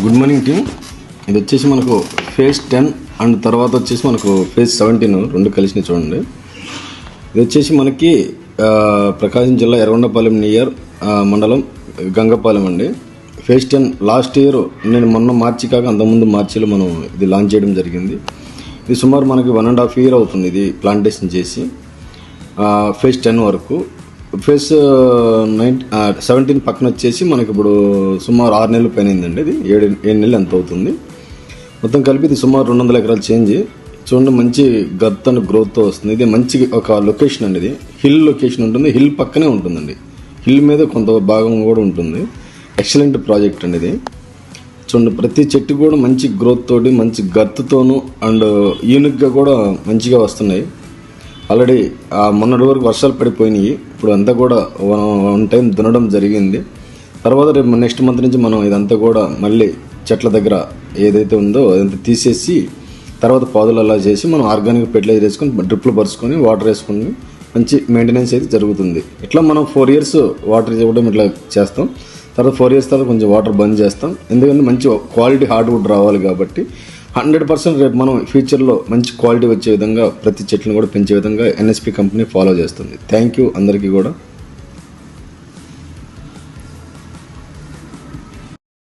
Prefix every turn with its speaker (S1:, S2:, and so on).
S1: Good morning team. ఇది వచ్చేసి మనకు ఫేజ్ 10 అండ్ తర్వాత వచ్చేసి మనకు ఫేజ్ 17 రెండు కలిసినాయి చూడండి. ఇది వచ్చేసి మనకి ప్రకాశం జిల్లా ఎర్రగొండపాలెం నియర్ మండలం గంగపాలెం అండి. ఫేజ్ 10 లాస్ట్ ఇయర్ నేను మొన్న మార్చి కాక అంతకుముందు మార్చిలో మనం ఇది లాంచ్ చేయడం జరిగింది. ఇది సుమారు మనకి 1.5 year అవుతుంది ఇది ప్లాంటేషన్ చేసి. ఫేజ్ 10 వరకు ఫేజ్ 17 పక్కన వచ్చేసి మనకి ఇప్పుడు సుమారు 6 నెలలు పైన అయిందండి. ఇది 7 నెలలు ఎంత అవుతుంది మొత్తం కలిపి. ఇది సుమారు 200 ఎకరాలు చేంజ్ చూడండి. మంచి గత్ అండ్ గ్రోత్తో వస్తుంది. ఇది మంచి ఒక లొకేషన్ అండి. ఇది హిల్ లొకేషన్ ఉంటుంది, హిల్ పక్కనే ఉంటుందండి. హిల్ మీద కొంత భాగం కూడా ఉంటుంది. ఎక్సలెంట్ ప్రాజెక్ట్ అండి ఇది. చూడండి ప్రతి చెట్టు కూడా మంచి గ్రోత్ తోటి మంచి గత్తుతోనూ అండ్ యూనిక్గా కూడా మంచిగా వస్తున్నాయి. ఆల్రెడీ మొన్నటి వరకు వర్షాలు పడిపోయినాయి. ఇప్పుడు అంతా కూడా 1 time దున్నడం జరిగింది. తర్వాత రేపు నెక్స్ట్ మంత్ నుంచి మనం ఇదంతా కూడా మళ్ళీ చెట్ల దగ్గర ఏదైతే ఉందో అదంతా తీసేసి తర్వాత పాదులు అలా చేసి మనం ఆర్గానిక్ ఫెర్టిలైజర్ వేసుకొని డ్రిప్లు పరుచుకొని వాటర్ వేసుకొని మంచి మెయింటెనెన్స్ అయితే జరుగుతుంది. ఇట్లా మనం 4 years వాటర్ ఇవ్వడం ఇట్లా చేస్తాం. తర్వాత 4 years తర్వాత కొంచెం వాటర్ బంద్ చేస్తాం. ఎందుకంటే మంచి క్వాలిటీ హార్డ్వుడ్ రావాలి కాబట్టి 100% రేపు మనం ఫ్యూచర్లో మంచి క్వాలిటీ వచ్చే విధంగా ప్రతి చెట్లను కూడా పెంచే విధంగా ఎన్ఎస్పి కంపెనీ ఫాలో చేస్తుంది. థ్యాంక్ యూ అందరికీ కూడా.